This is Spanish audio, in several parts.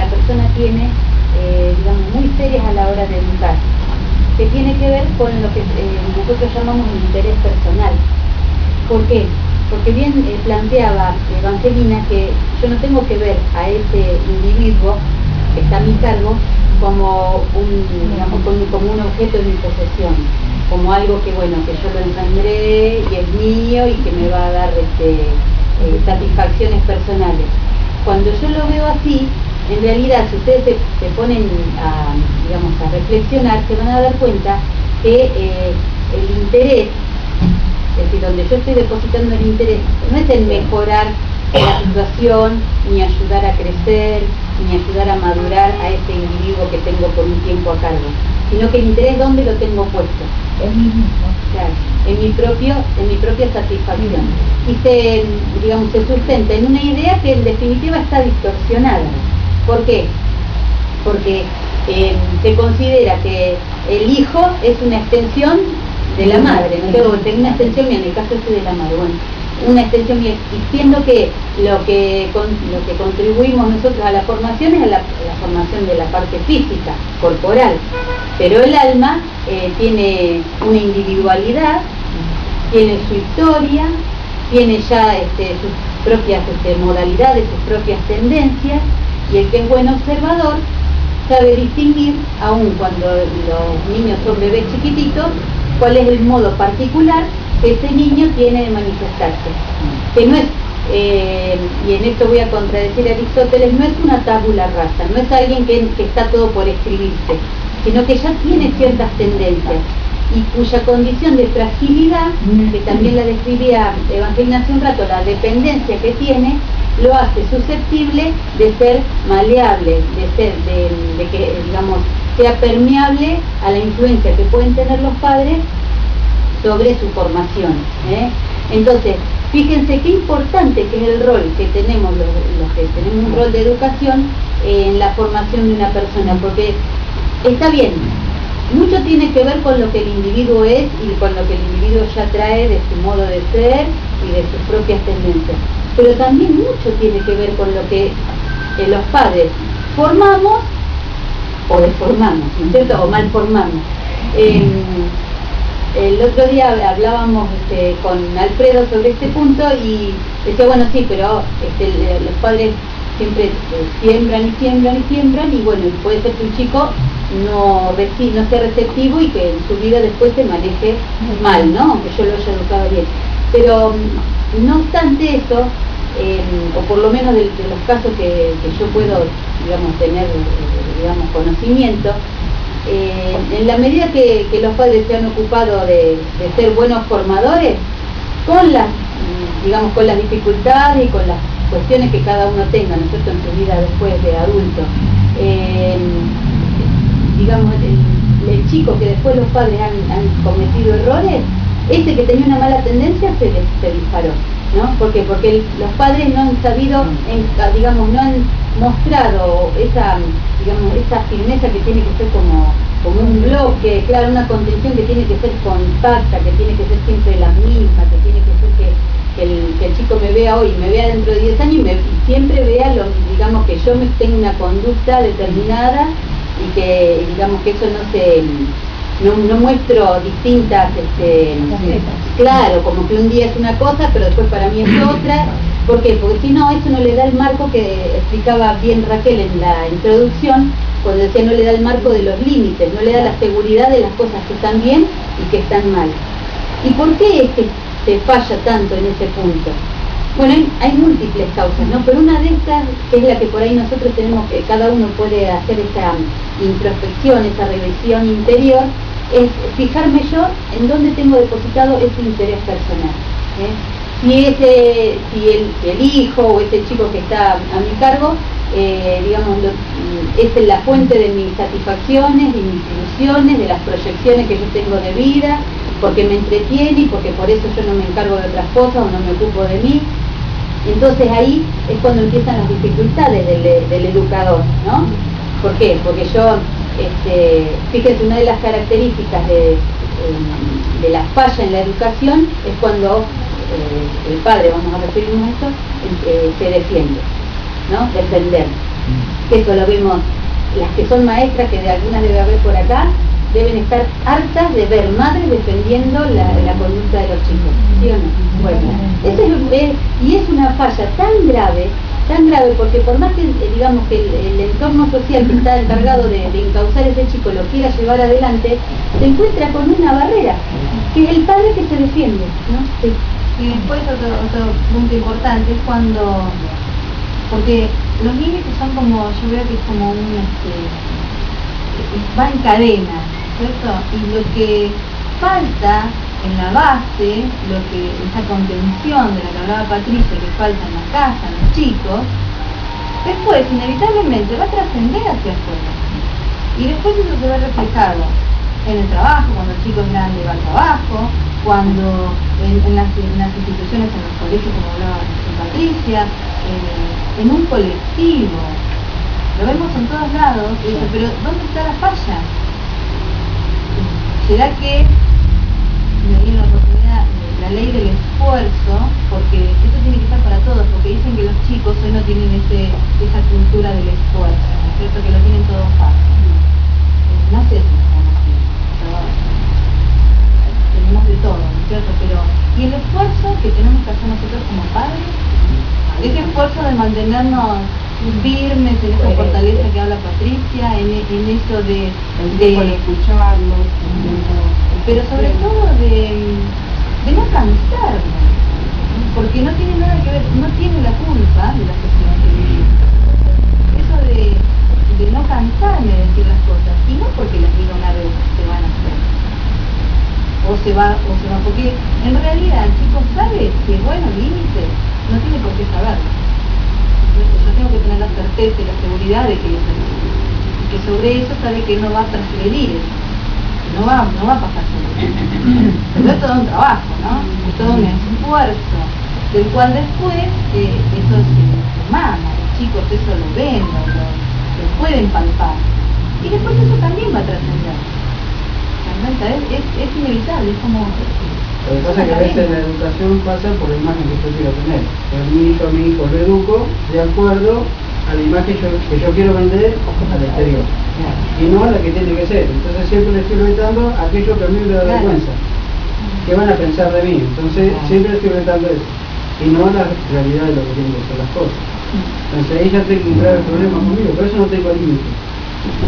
la persona tiene, digamos, muy serias a la hora de educar, que tiene que ver con lo que nosotros llamamos el interés personal. ¿Por qué? Porque bien planteaba Evangelina que yo no tengo que ver a ese individuo que está a mi cargo como como un objeto de mi posesión, como algo que bueno, que yo lo engendré y es mío y que me va a dar satisfacciones personales. Cuando yo lo veo así, en realidad si ustedes se ponen a reflexionar, se van a dar cuenta que el interés, es decir, donde yo estoy depositando el interés, no es en mejorar la situación, ni ayudar a crecer, ni ayudar a madurar a ese individuo que tengo por un tiempo a cargo, sino que el interés, ¿dónde lo tengo puesto? En mí mismo. Claro, en mi propia satisfacción. Y se sustenta en una idea que en definitiva está distorsionada. ¿Por qué? Porque se considera que el hijo es una extensión de la madre, ¿no? Tengo una extensión mía, en el caso de la madre, bueno, una extensión mía, diciendo que lo que contribuimos nosotros a la formación es a la formación de la parte física, corporal, pero el alma tiene una individualidad, tiene su historia, tiene ya sus propias modalidades, sus propias tendencias, y el que es buen observador sabe distinguir, aun cuando los niños son bebés chiquititos, cuál es el modo particular que ese niño tiene de manifestarse. Que no es, y en esto voy a contradecir a Aristóteles, no es una tabula rasa, no es alguien que está todo por escribirse, sino que ya tiene ciertas tendencias y cuya condición de fragilidad, que también la describía Evangelina hace un rato, la dependencia que tiene, lo hace susceptible de ser maleable, de que, digamos, sea permeable a la influencia que pueden tener los padres sobre su formación. Entonces, fíjense qué importante que es el rol que tenemos los que tenemos un rol de educación en la formación de una persona, porque está bien, mucho tiene que ver con lo que el individuo es y con lo que el individuo ya trae de su modo de ser y de sus propias tendencias, pero también mucho tiene que ver con lo que los padres formamos o deformamos, ¿no es cierto? O malformamos. El otro día hablábamos con Alfredo sobre este punto y decía, bueno, sí, pero los padres siempre siembran y siembran y siembran, y bueno, puede ser que un chico no sea receptivo y que en su vida después se maneje mal, ¿no? Aunque yo lo haya educado bien. Pero no obstante eso, o por lo menos de los casos que yo puedo, digamos, tener conocimiento, en la medida que los padres se han ocupado de ser buenos formadores, con las dificultades y con las cuestiones que cada uno tenga, ¿no es cierto?, en su vida después de adulto, el chico que después los padres han cometido errores, ese que tenía una mala tendencia se disparó, ¿no? ¿Por qué? Porque los padres no han sabido, no han mostrado esa firmeza que tiene que ser como un bloque, claro, una contención que tiene que ser compacta, que tiene que ser siempre la misma, que tiene que ser que el chico me vea hoy, me vea dentro de 10 años y siempre vea que yo tengo una conducta determinada y que eso no muestro distintas, claro, como que un día es una cosa, pero después para mí es otra. ¿Por qué? Porque si no, eso no le da el marco que explicaba bien Raquel en la introducción, cuando decía no le da el marco de los límites, no le da la seguridad de las cosas que están bien y que están mal. ¿Y por qué es que se falla tanto en ese punto? Bueno, hay múltiples causas, ¿no? Pero una de estas, que es la que por ahí nosotros tenemos, que cada uno puede hacer esa introspección, esa revisión interior, es fijarme yo en dónde tengo depositado ese interés personal. Si el hijo o ese chico que está a mi cargo, es la fuente de mis satisfacciones, de mis ilusiones, de las proyecciones que yo tengo de vida, porque me entretiene y porque por eso yo no me encargo de otras cosas o no me ocupo de mí. Entonces ahí es cuando empiezan las dificultades del educador, ¿no? ¿Por qué? Porque yo, fíjense, una de las características de la falla en la educación es cuando el padre, vamos a referirnos a esto, se defiende, ¿no? Defender. que eso lo vemos, las que son maestras, que de algunas debe haber por acá, deben estar hartas de ver madres defendiendo la conducta de los chicos, ¿sí o no? Bueno, y es una falla tan grave, porque por más que digamos que el entorno social que está encargado de encauzar a ese chico lo quiera llevar adelante, se encuentra con una barrera, que es el padre que se defiende, ¿no? Sí. Y después otro punto importante es cuando, porque los límites son como, yo veo que es como va en cadena, ¿cierto? Y lo que falta en la base, esa contención de la que hablaba Patricia, que falta en la casa, en los chicos, después inevitablemente va a trascender hacia afuera. Y después eso se ve reflejado en el trabajo, cuando el chico es grande va al trabajo, cuando en las instituciones, en los colegios, como hablaba Patricia, en un colectivo. Lo vemos en todos lados, pero ¿dónde está la falla? ¿Será que me dieron la oportunidad, la ley del esfuerzo, porque esto tiene que estar para todos, porque dicen que los chicos hoy no tienen esa cultura del esfuerzo, ¿no es cierto? Que lo tienen todo fácil. No sé si están así, tenemos de todo, ¿no es cierto? Pero, ¿y el esfuerzo que tenemos que hacer nosotros como padres? Ese esfuerzo de mantenernos firmes en esa fortaleza que habla Patricia, en eso de escucharlos, pero sobre todo de no cansarnos, porque no tiene nada que ver, no tiene la culpa de la sociedad que vivimos. Eso de no cansarme de decir las cosas, y no porque las diga una vez se van a hacer, o se va, porque en realidad el chico sabe que bueno, límites, no tiene por qué saberlo. Yo tengo que tener la certeza y la seguridad de que es así, y que sobre eso sabe que no va a transgredir eso, no va a pasar sobre eso. Pero es todo un trabajo, ¿no? Es todo un esfuerzo, del cual después eso se mama, los chicos eso lo ven, lo pueden palpar, y después eso también va a trascender. Es inevitable, es como... Lo que pasa es que a veces la educación pasa por la imagen que yo quiero tener. A mi hijo lo educo de acuerdo a la imagen que yo quiero vender al exterior, y no a la que tiene que ser. Entonces siempre le estoy retando aquello que a mí me da vergüenza. ¿Qué van a pensar de mí? Entonces siempre estoy retando eso, y no la realidad de lo que tienen que ser las cosas. Entonces ahí ya tengo un grave problema conmigo, por eso no tengo límites.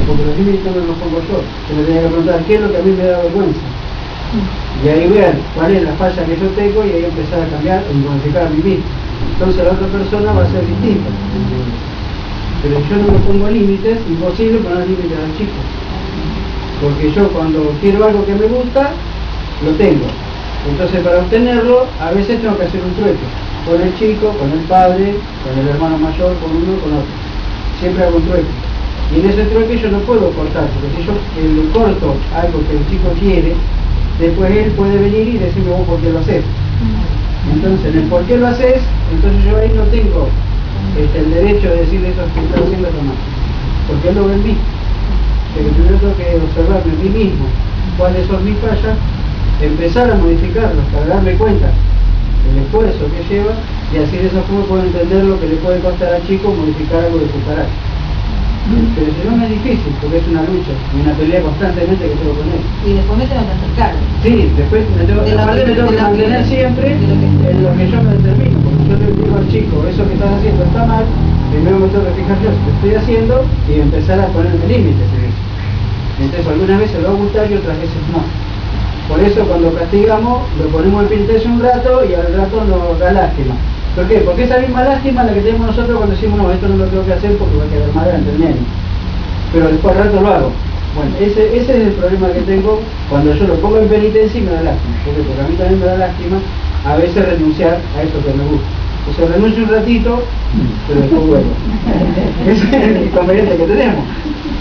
Porque los límites no los pongo yo. Se me tenía que preguntar qué es lo que a mí me da vergüenza. Y ahí vean cuál es la falla que yo tengo, y ahí empezar a cambiar y modificar a mí mismo. Entonces la otra persona va a ser distinta. Pero yo no me pongo límites, imposible poner límites al chico. Porque yo cuando quiero algo que me gusta, lo tengo. Entonces para obtenerlo, a veces tengo que hacer un trueque. Con el chico, con el padre, con el hermano mayor, con uno, con otro. Siempre hago un trueque. Y en ese trueque yo no puedo cortar, porque si yo le corto algo que el chico quiere, después él puede venir y decirme vos por qué lo haces. Entonces, en el por qué lo haces, entonces yo ahí no tengo el derecho de decirle eso que está haciendo eso mal, porque él lo ve en mí. Pero primero tengo que observarme en mí mismo cuáles son mis fallas, empezar a modificarlas para darme cuenta del esfuerzo que lleva, y así de esa forma puedo entender lo que le puede costar al chico modificar algo de su carácter. Pero si no, es difícil, porque es una lucha y una pelea constantemente que tengo con él. Y después me tengo que acercar. Sí, después me tengo que mantener siempre en lo que yo me determino. Porque yo le digo al chico, eso que estás haciendo está mal, primero me tengo que fijar yo si lo estoy haciendo y empezar a ponerme límites en eso. Entonces algunas veces lo va a gustar y otras veces no. Por eso cuando castigamos, lo ponemos en penitencia un rato y al rato nos da lástima. ¿Por qué? Porque esa misma lástima la que tenemos nosotros cuando decimos, no, esto no lo tengo que hacer porque va a quedar mal ante el nene. Pero después al rato lo hago. Bueno, ese es el problema que tengo cuando yo lo pongo en penitencia y me da lástima. ¿Por qué? Porque a mí también me da lástima a veces renunciar a eso que me gusta. O sea, renuncio un ratito, pero después vuelvo. Ese es el inconveniente que tenemos.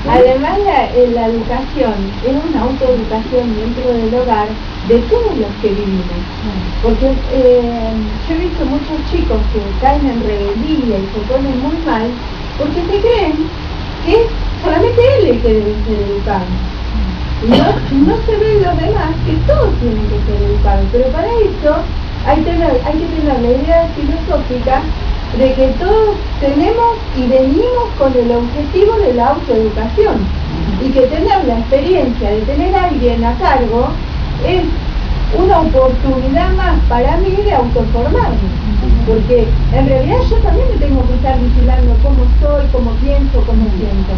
Además, la educación es una autoeducación dentro del hogar de todos los que vivimos. Porque yo he visto muchos chicos que caen en rebeldía y se ponen muy mal porque se creen que solamente él es que debe ser educado. No se ven los demás que todos tienen que ser educados, pero para eso hay que tener la idea filosófica de que todos tenemos y venimos con el objetivo de la autoeducación, y que tener la experiencia de tener a alguien a cargo es una oportunidad más para mí de autoformarme, porque en realidad yo también me tengo que estar vigilando cómo soy, cómo pienso, cómo siento.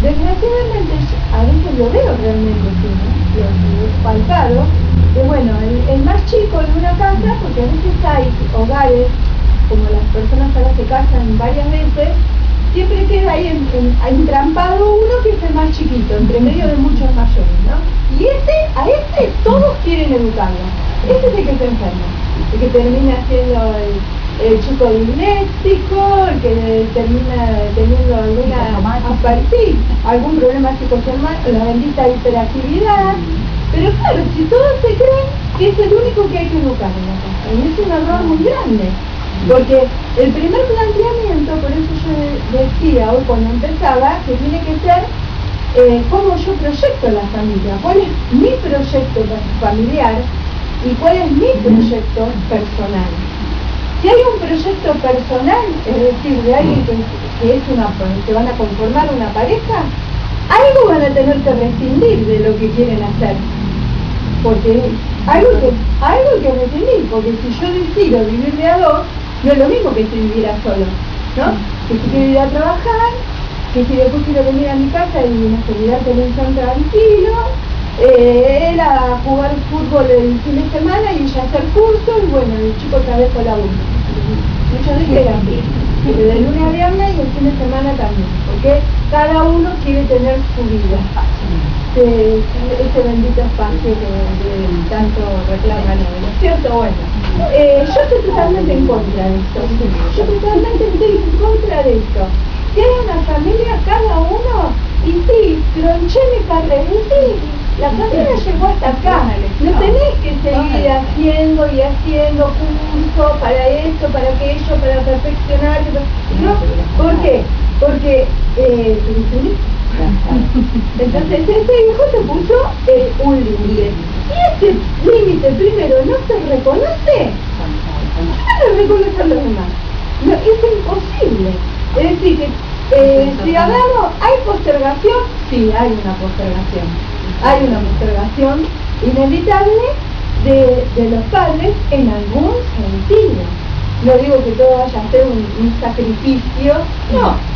Desgraciadamente a veces lo veo realmente, ¿sí? Lo he palpado, que bueno, el más chico de una casa, porque a veces hay hogares, como las personas ahora se casan varias veces, siempre queda ahí entrampado uno que es el más chiquito, entre medio de muchos mayores, ¿no? Y a este todos quieren educarlo. Este es el que se enferma, el que termina siendo el chico disléxico, el que termina teniendo algún problema psicosomático, la bendita hiperactividad. Pero claro, si todos se creen que es el único que hay que educar en la casa, y es un error muy grande. Porque el primer planteamiento, por eso yo decía hoy cuando empezaba, que tiene que ser cómo yo proyecto la familia, cuál es mi proyecto familiar y cuál es mi proyecto personal. Si hay un proyecto personal, es decir, de alguien que van a conformar una pareja, algo van a tener que rescindir de lo que quieren hacer. Porque algo que rescindir, porque si yo decido vivir de a dos, no es lo mismo que si viviera solo, ¿no? Que si quiero ir a trabajar, que si después quiero venir a mi casa y mirar televisión tranquilo, él a jugar fútbol el fin de semana y ella a hacer curso, y bueno, el chico otra vez con la uno. Muchas veces era así, de lunes a viernes y el fin de semana también, porque cada uno quiere tener su vida. Ese bendito espacio de tanto reclaman, ¿no es cierto? Bueno, yo estoy totalmente en contra de esto. Yo totalmente estoy en contra de esto. Que hay una familia, cada uno, y sí, tronché mi carrera, y sí, la familia llegó hasta acá. No tenés que seguir haciendo y haciendo cursos para esto, para aquello, para perfeccionar. ¿No? ¿Por qué? Porque entonces ese hijo se puso un límite. Y ese límite primero no se reconoce, no lo reconocen los demás. No, es imposible. Es decir, que si hablamos, ¿hay postergación? Sí, hay una postergación. Hay una postergación inevitable de los padres en algún sentido. No digo que todo vaya a ser un sacrificio, no.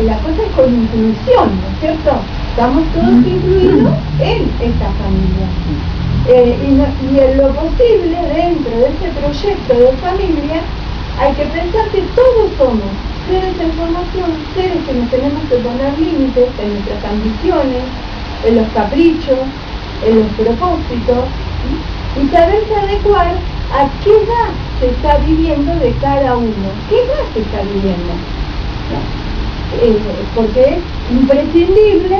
La cosa es con inclusión, ¿no es cierto? Estamos todos incluidos en esta familia. Y en lo posible, dentro de este proyecto de familia, hay que pensar que todos somos seres en formación, seres que nos tenemos que poner límites en nuestras ambiciones, en los caprichos, en los propósitos, y saberse adecuar a qué edad se está viviendo de cada uno, qué edad se está viviendo. Porque es imprescindible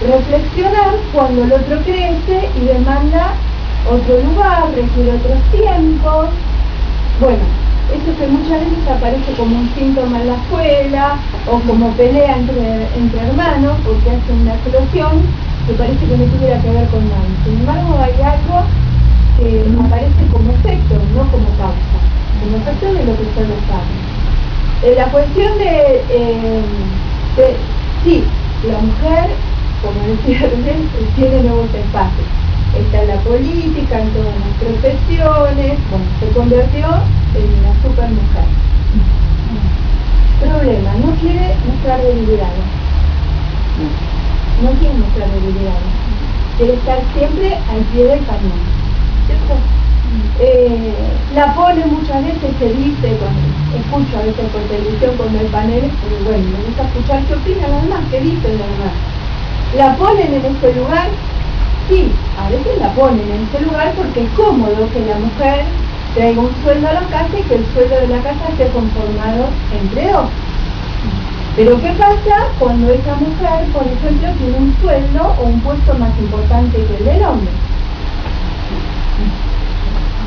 reflexionar cuando el otro crece y demanda otro lugar, requiere otros tiempos. Bueno, eso que muchas veces aparece como un síntoma en la escuela o como pelea entre hermanos porque hace una explosión que parece que no tuviera que ver con nadie. Sin embargo, hay algo que aparece como efecto, no como causa, como efecto de lo que son los padres. La cuestión sí, la mujer, como decía recién, tiene nuevos espacios. Está en la política, en todas las profesiones, bueno, se convirtió en una super mujer. Problema, no quiere mostrar debilidades. No quiere mostrar debilidades. Quiere estar siempre al pie del cañón, ¿cierto? La pone muchas veces, se dice, cuando escucho a veces por televisión cuando hay paneles, porque bueno, me gusta escuchar qué opinan los demás, qué dicen los demás. La ponen en ese lugar, sí, a veces la ponen en ese lugar porque es cómodo que la mujer traiga un sueldo a la casa y que el sueldo de la casa esté conformado entre dos. Pero ¿qué pasa cuando esa mujer, por ejemplo, tiene un sueldo o un puesto más importante que el del hombre?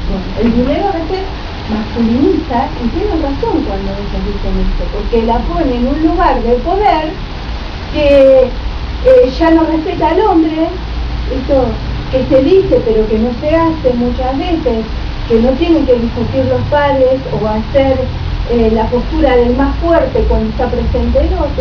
Bueno, el dinero a veces masculiniza, y tienen razón cuando a veces dicen esto, porque la pone en un lugar de poder que ya no respeta al hombre, esto que se dice pero que no se hace muchas veces, que no tienen que discutir los padres o hacer la postura del más fuerte cuando está presente el otro.